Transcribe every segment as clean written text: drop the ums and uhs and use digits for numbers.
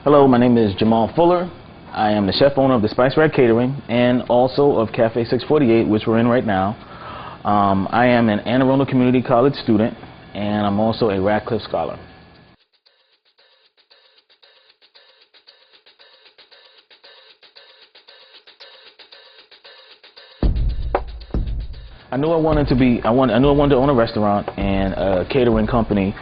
Hello, my name is Jamal Fuller. I am the chef owner of the Spice Rack Catering and also of Cafe648, which we're in right now. I am an Anne Arundel Community College student, and I'm also a Ratcliffe Scholar. I knew I wanted to own a restaurant and a catering company.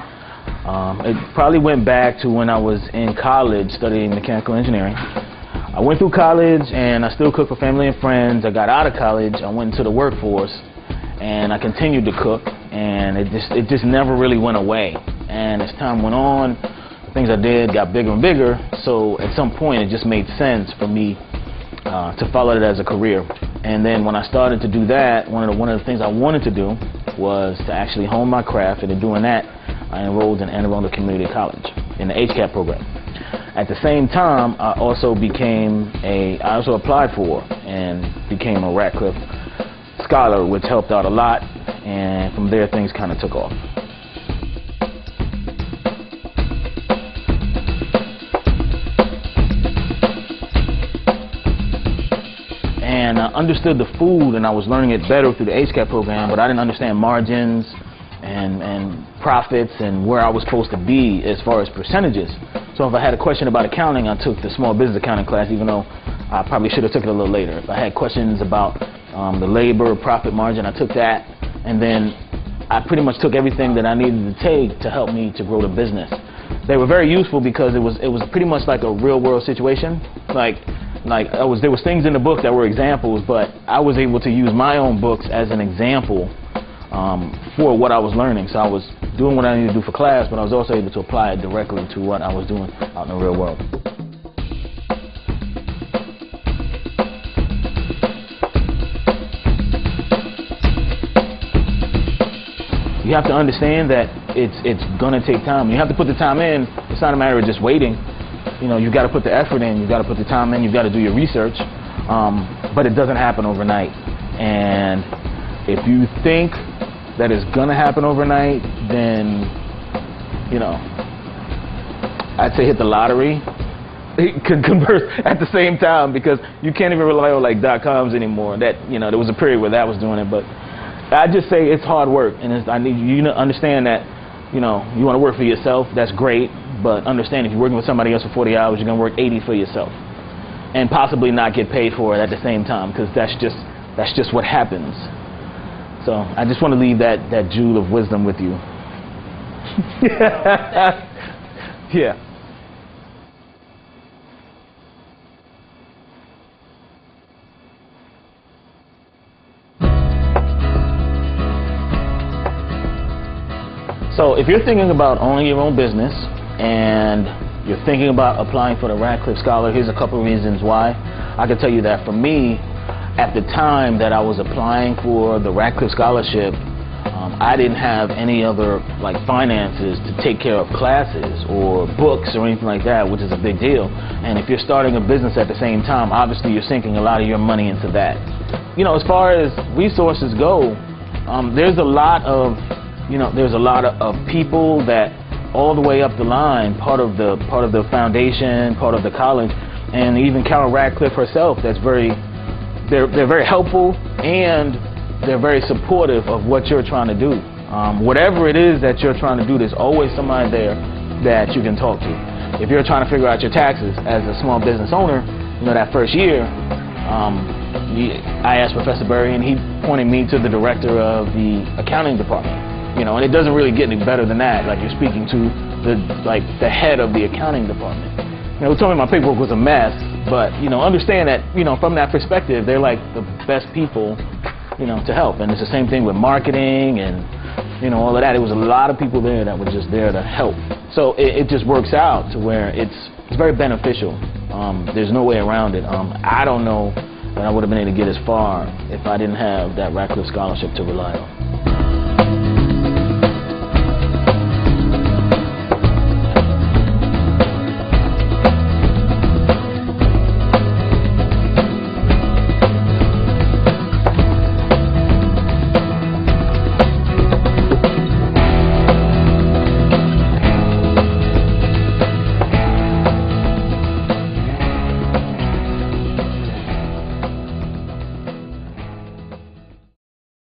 It probably went back to when I was in college studying mechanical engineering. I went through college and I still cook for family and friends. I got out of college, I went into the workforce, and I continued to cook, and it just never really went away. And as time went on, the things I did got bigger and bigger, so at some point it just made sense for me to follow it as a career. And then when I started to do that, one of the things I wanted to do was to actually hone my craft, and in doing that, I enrolled in Anne Arundel Community College in the HCAP program. At the same time, I also applied for and became a Ratcliffe Scholar, which helped out a lot, and from there things kind of took off. And I understood the food, and I was learning it better through the HCAP program, but I didn't understand margins and profits and where I was supposed to be as far as percentages. So if I had a question about accounting, I took the small business accounting class, even though I probably should have took it a little later. If I had questions about the labor profit margin, I took that, and then I pretty much took everything that I needed to take to help me to grow the business. They were very useful because it was pretty much like a real world situation. There was things in the book that were examples, but I was able to use my own books as an example for what I was learning. So I was doing what I needed to do for class, but I was also able to apply it directly to what I was doing out in the real world. You have to understand that it's gonna take time. You have to put the time in. It's not a matter of just waiting. You know, you've got to put the effort in, you've got to put the time in, you've got to do your research, but it doesn't happen overnight. And if you think that it's going to happen overnight, then, you know, I'd say hit the lottery. It could converse at the same time, because you can't even rely on like .coms anymore. That, you know, there was a period where that was doing it, but I just say it's hard work, and I need you to understand that, you know, you want to work for yourself, that's great. But understand, if you're working with somebody else for 40 hours, you're going to work 80 for yourself, and possibly not get paid for it at the same time, because that's just what happens. So I just want to leave that jewel of wisdom with you. Yeah. So if you're thinking about owning your own business, and you're thinking about applying for the Ratcliffe Scholar, here's a couple of reasons why. I can tell you that for me, at the time that I was applying for the Ratcliffe Scholarship, I didn't have any other finances to take care of classes or books or anything like that, which is a big deal. And if you're starting a business at the same time, obviously you're sinking a lot of your money into that. You know, as far as resources go, there's a lot of people that all the way up the line, part of the foundation, part of the college, and even Carol Ratcliffe herself. They're very helpful, and they're very supportive of what you're trying to do. Whatever it is that you're trying to do, there's always somebody there that you can talk to. If you're trying to figure out your taxes as a small business owner, you know, that first year, I asked Professor Berry, and he pointed me to the director of the accounting department. You know, and it doesn't really get any better than that. Like, you're speaking to the head of the accounting department. You know, he told me my paperwork was a mess, but, you know, understand that, you know, from that perspective, they're like the best people, you know, to help. And it's the same thing with marketing and, you know, all of that. It was a lot of people there that were just there to help. So it just works out to where it's very beneficial. There's no way around it. I don't know that I would have been able to get as far if I didn't have that Ratcliffe Scholarship to rely on.